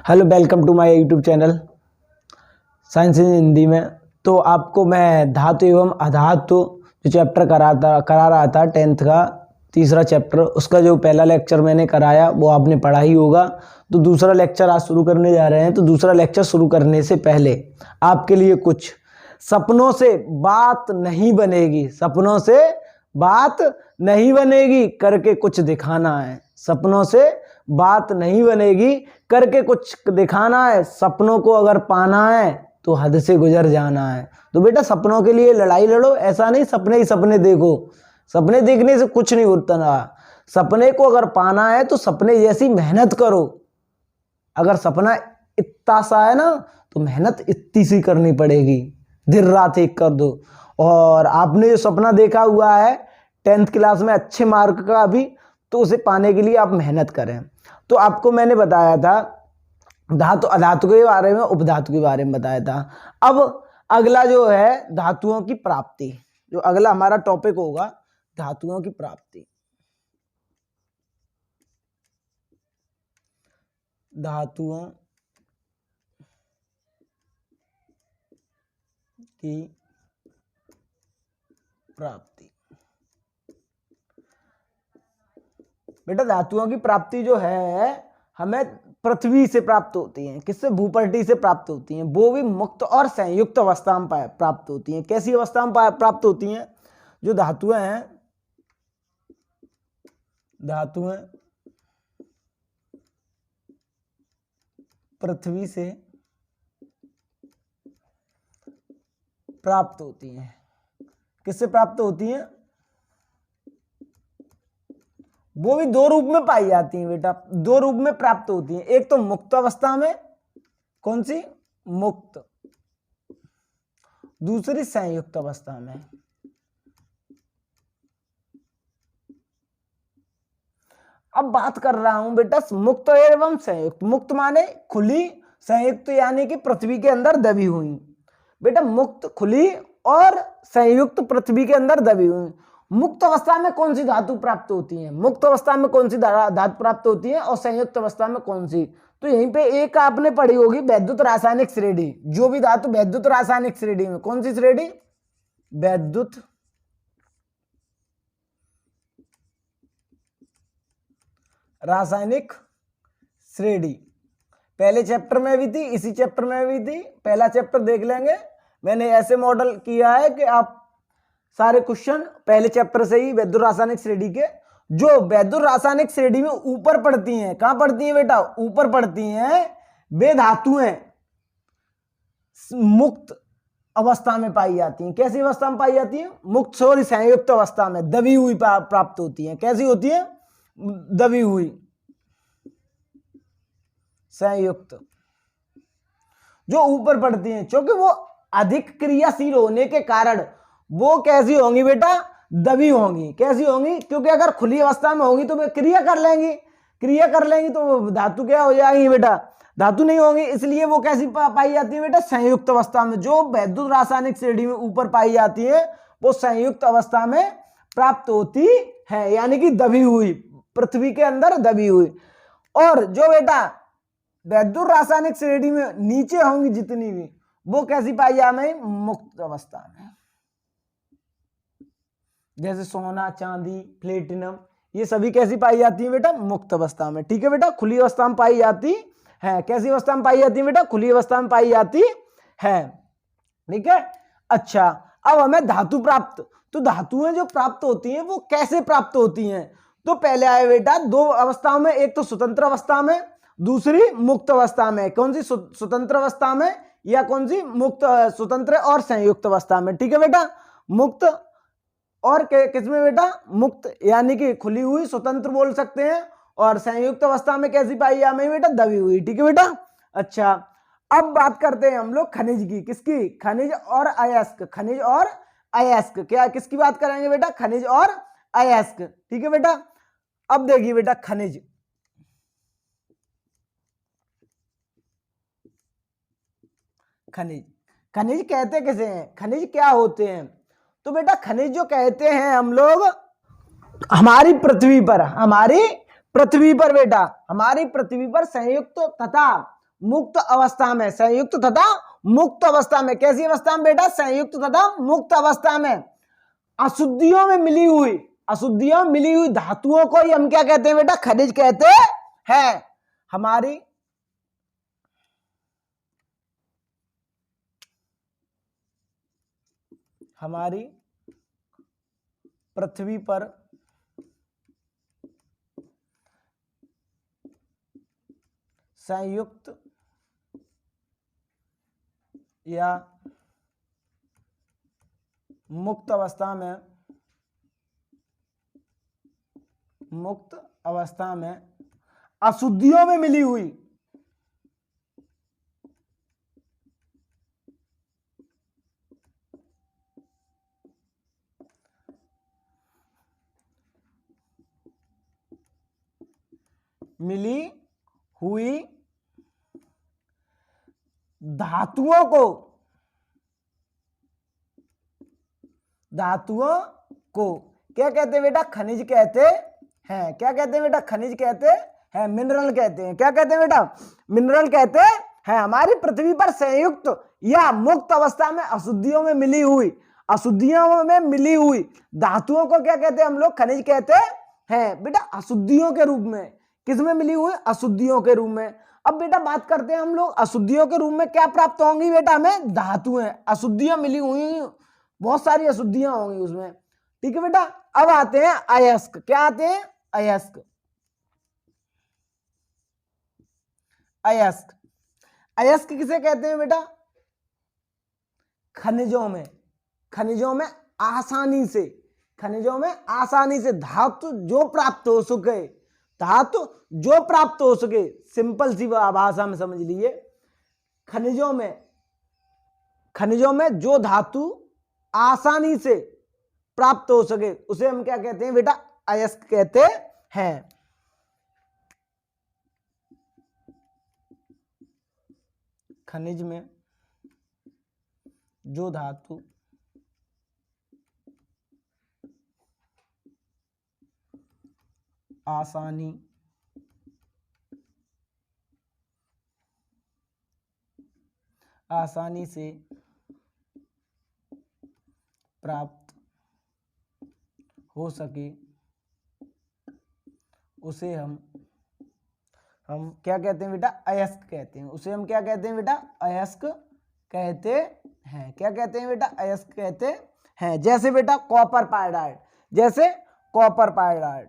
Hello, welcome to my YouTube channel science in Hindi में। तो आपको मैं धातु एवं अधातु जो चैप्टर करा रहा था 10th का तीसरा चैप्टर, उसका जो पहला लेक्चर मैंने कराया वो आपने पढ़ा ही होगा। तो दूसरा लेक्चर आज शुरू करने जा रहे हैं। तो दूसरा लेक्चर शुरू करने से पहले आपके लिए कुछ सपनों से बात नहीं बनेगी, सपनों से बात नहीं बनेगी करके कुछ दिखाना है। सपनों से बात नहीं बनेगी करके कुछ दिखाना है। सपनों को अगर पाना है तो हद से गुजर जाना है। तो बेटा सपनों के लिए लड़ाई लड़ो, ऐसा नहीं सपने ही सपने देखो। सपने देखने से कुछ नहीं होता ना। सपने को अगर पाना है तो सपने जैसी मेहनत करो। अगर सपना इतना सा है ना तो मेहनत इतनी सी करनी पड़ेगी, दिन रात एक कर दो। और आपने जो सपना देखा हुआ है 10th क्लास में अच्छे मार्क का अभी, तो उसे पाने के लिए आप मेहनत करें। तो आपको मैंने बताया था धातु अधातु के बारे में, उपधातु के बारे में बताया था। अब अगला जो है धातुओं की प्राप्ति, जो अगला हमारा टॉपिक होगा धातुओं की प्राप्ति। धातुओं की प्राप्ति। बेटा धातुओं की प्राप्ति जो है हमें पृथ्वी से प्राप्त होती हैं। किससे? भूपटल से प्राप्त होती हैं। वो भी मुक्त और संयुक्त अवस्था में प्राप्त होती हैं। कैसी अवस्था में प्राप्त होती हैं? जो धातुएं हैं, धातुएं पृथ्वी से प्राप्त होती हैं। किससे प्राप्त होती हैं? वो भी दो रूप में पाई जाती हैं बेटा, दो रूप में प्राप्त होती हैं। एक तो मुक्त अवस्था में, कौन सी? मुक्त। दूसरी संयुक्त अवस्था में। अब बात कर रहा हूं बेटा मुक्त एवं संयुक्त। मुक्त माने खुली, संयुक्त यानी कि पृथ्वी के अंदर दबी हुई। बेटा मुक्त खुली और संयुक्त पृथ्वी के अंदर दबी हुई। मुक्त अवस्था में कौन सी धातु प्राप्त होती है? मुक्त अवस्था में कौन सी धातु प्राप्त होती है और संयुक्त अवस्था में कौन सी? तो यहीं पे एक आपने पढ़ी होगी वैद्युत रासायनिक श्रेणी। जो भी धातु वैद्युत रासायनिक श्रेणी में, कौन सी श्रेणी? वैद्युत रासायनिक श्रेणी। पहले चैप्टर में भी थी, इसी चैप्टर में भी थी। पहला चैप्टर देख लेंगे। मैंने ऐसे मॉडल किया है कि आप सारे क्वेश्चन पहले चैप्टर से ही वैद्युत रासायनिक श्रेणी के, जो वैद्युत रासायनिक श्रेणी में ऊपर पढ़ती हैं। कहां पढ़ती हैं बेटा? ऊपर पढ़ती हैं। वे धातुएं मुक्त अवस्था में पाई जाती हैं। कैसी अवस्था में पाई जाती हैं? मुक्त सॉरी संयुक्त अवस्था में दबी हुई प्राप्त होती हैं। कैसी होती है? दबी हुई, संयुक्त, जो ऊपर पड़ती हैं। क्योंकि वो अधिक क्रियाशील होने के कारण वो कैसी होंगी बेटा? दबी होंगी। कैसी होंगी? क्योंकि अगर खुली अवस्था में होंगी तो वे क्रिया कर लेंगी, क्रिया कर लेंगी तो धातु क्या हो जाएंगी बेटा? धातु नहीं होंगी। इसलिए वो कैसी पाई जाती है बेटा? संयुक्त अवस्था में। जो वैद्युत रासायनिक श्रेणी में ऊपर पाई जाती है वो संयुक्त अवस्था में प्राप्त होती है, यानी कि दबी हुई, पृथ्वी के अंदर दबी हुई। और जो बेटा वैद्युत रासायनिक श्रेणी में नीचे होंगी जितनी भी, वो कैसी पाई जाएंगी? मुक्त अवस्था में। जैसे सोना, चांदी, प्लेटिनम, ये सभी कैसी पाई जाती है बेटा? मुक्त अवस्था में। ठीक है बेटा। खुली अवस्था में पाई जाती है। कैसी अवस्था में पाई जाती है बेटा? खुली अवस्था में पाई जाती है। ठीक है। अच्छा, अब हमें धातु प्राप्त, तो धातुएं जो प्राप्त होती हैं वो कैसे प्राप्त होती हैं? तो पहले आए बेटा दो अवस्थाओं में, एक तो स्वतंत्र अवस्था में, दूसरी मुक्त अवस्था में। कौन सी? स्वतंत्र अवस्था में या कौन सी? मुक्त, स्वतंत्र और संयुक्त अवस्था में। ठीक है बेटा। मुक्त और किसमें बेटा? मुक्त यानी कि खुली हुई, स्वतंत्र बोल सकते हैं। और संयुक्त अवस्था में कैसी पाई जाएगी बेटा? दबी हुई। ठीक है बेटा। अच्छा, अब बात करते हैं हम लोग खनिज की। किसकी? खनिज और अयस्क। खनिज और अयस्क। क्या किसकी बात करेंगे बेटा? खनिज और अयस्क। ठीक है बेटा। अब देखिए बेटा खनिज, खनिज, खनिज कहते किसे हैं? खनिज क्या होते हैं? तो बेटा खनिज जो कहते हैं हम लोग हमारी पृथ्वी पर, हमारी पृथ्वी पर बेटा, हमारी पृथ्वी पर संयुक्त तथा मुक्त अवस्था में, संयुक्त तथा मुक्त अवस्था में। कैसी अवस्था में बेटा? संयुक्त तथा मुक्त अवस्था में अशुद्धियों में मिली हुई, अशुद्धियों में मिली हुई धातुओं को ही हम क्या कहते हैं बेटा? खनिज कहते हैं। हमारी पृथ्वी पर संयुक्त या मुक्त अवस्था में, मुक्त अवस्था में अशुद्धियों में मिली हुई, मिली हुई धातुओं को, धातुओं को क्या कहते हैं बेटा? खनिज कहते हैं। क्या कहते हैं बेटा? खनिज कहते हैं, मिनरल कहते हैं। क्या कहते हैं बेटा? मिनरल कहते हैं। हमारी पृथ्वी पर संयुक्त या मुक्त अवस्था में अशुद्धियों में मिली हुई, अशुद्धियों में मिली हुई धातुओं को क्या कहते हैं हम लोग? खनिज कहते हैं बेटा। अशुद्धियों के रूप में, किस में मिली हुई? अशुद्धियों के रूप में। अब बेटा बात करते हैं हम लोग अशुद्धियों के रूप में क्या प्राप्त होंगी बेटा? हमें धातुएं, अशुद्धियां मिली हुई, बहुत सारी अशुद्धियां होंगी उसमें। ठीक है बेटा। अब आते हैं अयस्क। क्या आते हैं? अयस्क। अयस्क, अयस्क किसे कहते हैं बेटा? खनिजों में, खनिजों में आसानी से, खनिजों में आसानी से धातु जो प्राप्त हो सके, धातु जो प्राप्त हो सके, सिंपल सी भाषा में समझ लीजिए, खनिजों में, खनिजों में जो धातु आसानी से प्राप्त हो सके उसे हम क्या कहते हैं बेटा? अयस्क कहते हैं। खनिज में जो धातु आसानी से प्राप्त हो सके उसे हम क्या कहते हैं बेटा? अयस्क कहते हैं। उसे हम क्या कहते हैं बेटा? अयस्क कहते हैं। क्या कहते हैं बेटा? अयस्क कहते हैं। जैसे बेटा कॉपर पायराइड, जैसे copper pyrite,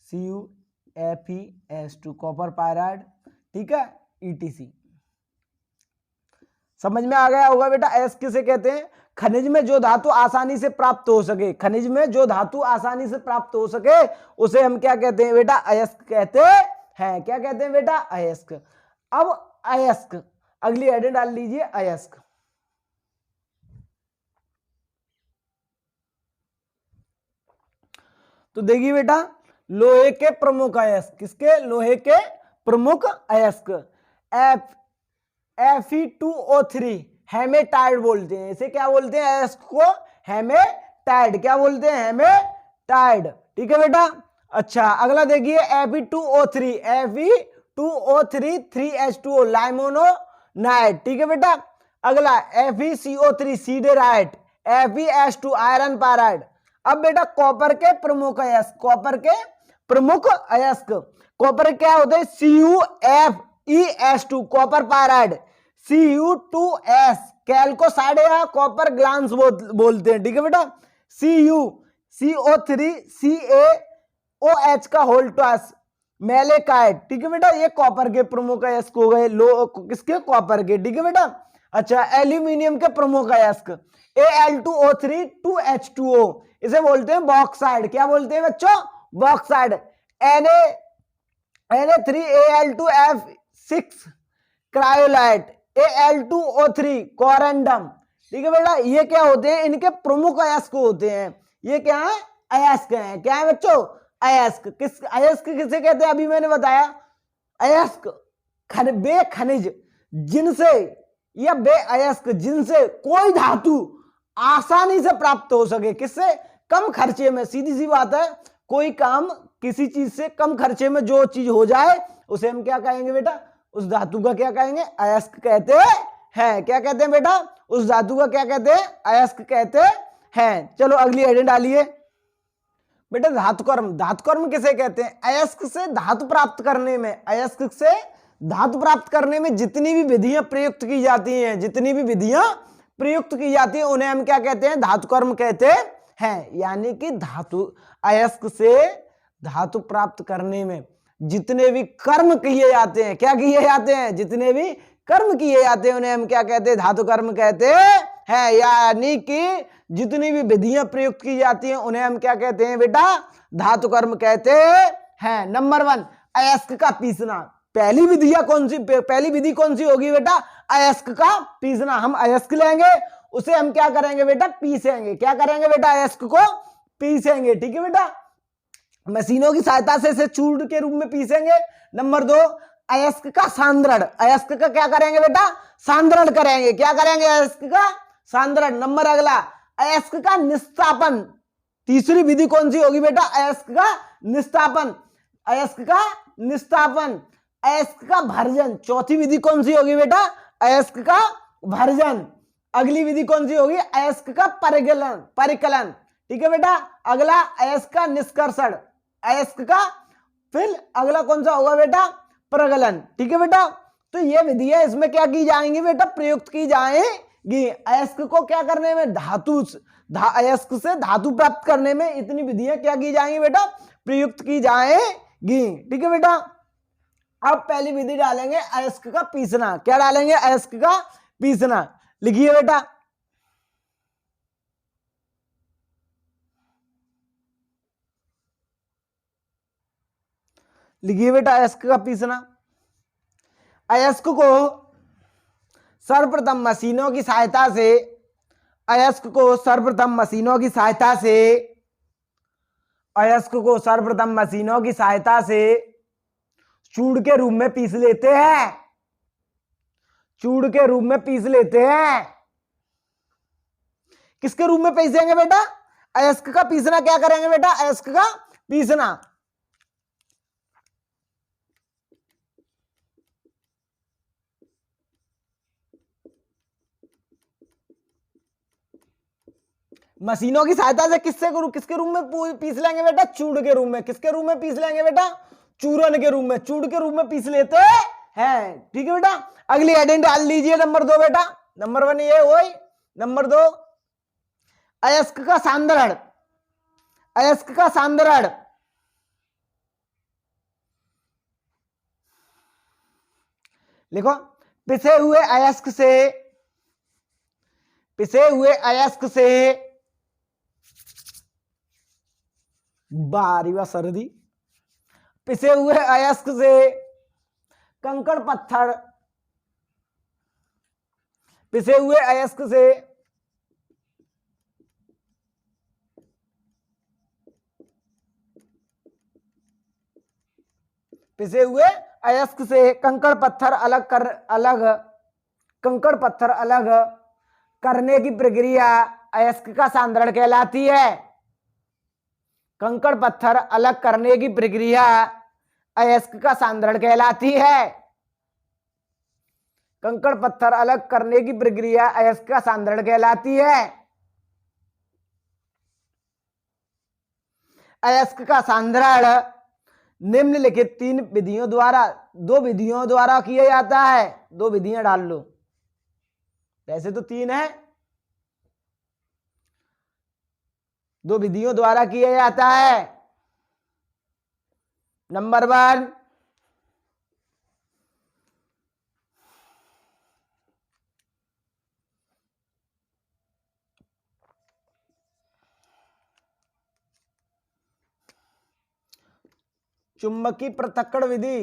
CuFeS2 copper pyrite, ठीक है, ETC। समझ में आ गया होगा बेटा अयस्क किसे कहते हैं? खनिज में जो धातु आसानी से प्राप्त हो सके, खनिज में जो धातु आसानी से प्राप्त हो सके उसे हम क्या कहते हैं बेटा? अयस्क कहते हैं। क्या कहते हैं बेटा? अयस्क। अब अयस्क, अगली हेडिंग डाल लीजिए अयस्क। तो देखिए बेटा लोहे के प्रमुख अयस्क, किसके? लोहे के प्रमुख अयस्क Fe2O3 हेमेटाइड बोलते हैं। इसे क्या बोलते हैं? अयस्क को हेमेटाइड। क्या बोलते हैं? हेमेटाइड। ठीक है बेटा। अच्छा अगला देखिए Fe2O3, Fe2O3 3H2O लाइमोनोनाइड। ठीक है बेटा। अगला FeCO3 siderite, FeS2 iron pyrite. अब बेटा कॉपर के प्रमुख अयस्क, कॉपर के प्रमुख अयस्क, कॉपर क्या होते हैं? CuFeS2 कॉपर पायराइड, Cu2S कैल्कोसाइड या कॉपर ग्लांस बोलते हैं। ठीक है बेटा। CO3 CaOH का होल ट्वाइस मैलेकाइड। ठीक है बेटा। ये कॉपर के प्रमुख अयस्क हो गए, किसके? कॉपर के। ठीक है बेटा। अच्छा एल्यूमिनियम के प्रमुख अयस्क Al2O3 2H2O, इसे बोलते हैं बॉक्साइड। क्या बोलते हैं बच्चों? Bauxite. Na3Al2F6 cryolite, Al2O3 corundum. ठीक है बेटा। ये क्या होते हैं? इनके प्रमुख अयस्क होते हैं। ये क्या है? अयस्क हैं। क्या है बच्चों? अयस्क। किस अयस्क किसे कहते हैं? अभी मैंने बताया अयस्क बे खनिज जिनसे, या बे अयस्क जिनसे कोई धातु आसानी से प्राप्त हो सके, किससे? कम खर्चे में। सीधी सी बात है, कोई काम किसी चीज से कम खर्चे में जो चीज हो जाए उसे हम क्या कहेंगे बेटा, उस धातु का क्या कहेंगे, अयस्क कहते हैं। क्या कहते हैं बेटा, उस धातु का क्या कहते हैं, अयस्क कहते हैं। चलो अगली हेडिंग डालिए बेटा, धातुकर्म। धातुकर्म किसे कहते हैं, अयस्क से धातु प्राप्त करने में, अयस्क से धातु प्राप्त करने में जितनी भी विधियां प्रयुक्त की जाती हैं, जितनी भी विधियां प्रयुक्त की जाती है उन्हें हम क्या कहते हैं, धातुकर्म कहते हैं। यानी कि धातु, अयस्क से धातु प्राप्त करने में जितने भी कर्म किए जाते हैं, क्या किए जाते हैं, जितने भी कर्म किए जाते हैं उन्हें हम क्या कहते हैं, धातु कर्म कहते हैं। यानी कि जितनी भी विधियां प्रयुक्त की जाती हैं उन्हें हम क्या कहते हैं बेटा, धातु कर्म कहते हैं। नंबर 1, अयस्क का पीसना। पहली विधियां कौन सी, पहली विधि कौन सी होगी बेटा, अयस्क का पीसना। हम अयस्क लेंगे, उसे हम क्या करेंगे बेटा, पीसेंगे। क्या करेंगे बेटा, अयस्क को पीसेंगे। ठीक है बेटा, मशीनों की सहायता से इसे चूर्ण के रूप में पीसेंगे। नंबर 2, अयस्क का सांद्रण। अयस्क का क्या करेंगे बेटा, सांद्रण करेंगे। क्या करेंगे, अयस्क का सांद्रण। नंबर अगला, अयस्क का निस्तापन। तीसरी विधि कौन सी होगी बेटा, अयस्क का निस्तापन। अयस्क का निस्तापन। अयस्क का भर्जन। चौथी विधि कौन सी होगी बेटा, अयस्क का भर्जन। अगली विधि कौन सी होगी, अयस्क का परिकलन, परिकलन। ठीक है बेटा, अगला अयस्क का निष्कर्षण, अयस्क का, फिर अगला कौन सा होगा बेटा, प्रगलन। ठीक है बेटा, तो ये विधियां इसमें क्या की जाएंगी बेटा, प्रयुक्त की जाएंगी। अयस्क को क्या करने में, धातु, अयस्क से धातु प्राप्त करने में इतनी विधियां क्या की जाएंगी बेटा, प्रयुक्त की जाएंगी। ठीक है बेटा, अब पहली विधि डालेंगे अयस्क का पीसना। क्या डालेंगे, अयस्क का पीसना। लिखिए बेटा, लिखिए बेटा, अयस्क का पीसना। अयस्क को सर्वप्रथम मशीनों की सहायता से, अयस्क को सर्वप्रथम मशीनों की सहायता से, अयस्क को सर्वप्रथम मशीनों की सहायता से चूर्ण के रूप में पीस लेते हैं। चूर्ण के रूप में पीस लेते हैं। किसके रूप में पीसेंगे बेटा, अयस्क का पीसना। क्या करेंगे बेटा, अयस्क का पीसना। मशीनों की सहायता से किसके रूप में पीस लेंगे बेटा, चूर्ण के रूप में। किसके रूप में पीस लेंगे बेटा, चूर्ण के रूप में, चूर्ण के रूप में पीस लेते हैं। ठीक है बेटा, अगली हेडिंग डाल लीजिए, नंबर 2 बेटा। नंबर 1 ये हुई, नंबर 2 अयस्क का सांद्रण। अयस्क का सांद्रण। लिखो, पिसे हुए अयस्क से, पिसे हुए अयस्क से, बारी बा सर्दी, पिसे हुए अयस्क से कंकड़ पत्थर, पिसे हुए अयस्क से पिसे हुए अयस्क से कंकड़ पत्थर कंकड़ पत्थर अलग करने की प्रक्रिया अयस्क का सांद्रण कहलाती है। कंकड़ पत्थर अलग करने की प्रक्रिया अयस्क का सांद्रण कहलाती है। कंकड़ पत्थर अलग करने की प्रक्रिया अयस्क का सांद्रण कहलाती है। अयस्क का सांद्रण निम्नलिखित 3 विधियों द्वारा, 2 विधियों द्वारा किया जाता है। 2 विधियां डाल लो, वैसे तो 3 है, 2 विधियों द्वारा किया जाता है। नंबर 1, चुंबकीय पृथक्करण विधि।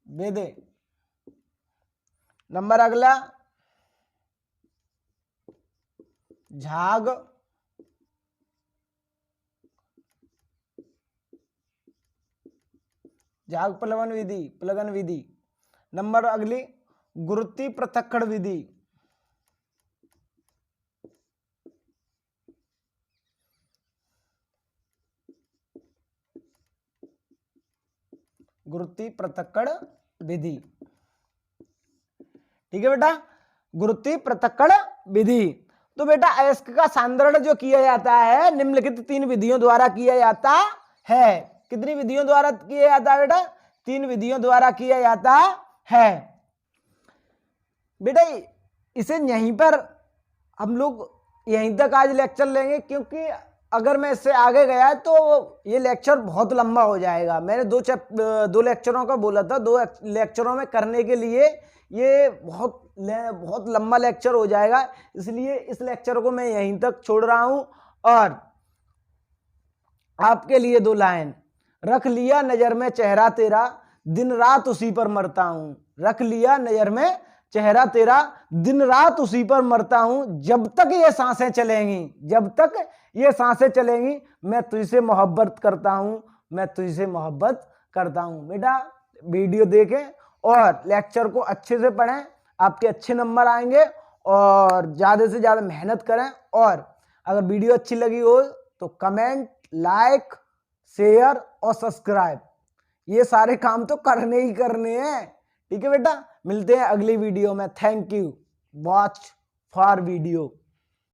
विधि। नंबर अगला, झाग प्लवन विधि, प्लगन विधि। नंबर अगली गुरुत्वीय पृथक्करण विधि। गुरुत्वीय पृथक्करण विधि, ठीक है बेटा, गुरुत्वीय पृथक्करण विधि। तो बेटा अयस्क का सांद्रण जो किया जाता है निम्नलिखित 3 विधियों द्वारा किया जाता है। कितनी विधियों द्वारा किया जाता है बेटा? 3 विधियों द्वारा किया जाता है। बेटा इसे यहीं पर हम लोग यहीं तक आज लेक्चर लेंगे, क्योंकि अगर मैं इससे आगे गया तो ये लेक्चर बहुत लंबा हो जाएगा। मैंने 2 लेक्चरों का बोला था, 2 लेक्चरों में करने के लिए ये बहुत लंबा लेक्चर हो जाएगा, इसलिए इस लेक्चर को मैं यहीं तक छोड़ रहा हूं। और आपके लिए 2 लाइन, रख लिया नजर में चेहरा तेरा, दिन रात उसी पर मरता हूं। रख लिया नजर में चेहरा तेरा, दिन रात उसी पर मरता हूं। जब तक ये सांसें चलेंगी, जब तक ये सांसें चलेंगी, मैं तुझसे मोहब्बत करता हूं, मैं तुझसे मोहब्बत करता हूं। बेटा वीडियो देखें और लेक्चर को अच्छे से पढ़ें, आपके अच्छे नंबर आएंगे। और ज़्यादा से ज़्यादा मेहनत करें। और अगर वीडियो अच्छी लगी हो तो कमेंट, लाइक, शेयर और सब्सक्राइब, ये सारे काम तो करने ही करने हैं। ठीक है बेटा, मिलते हैं अगली वीडियो में। Thank you watch for video.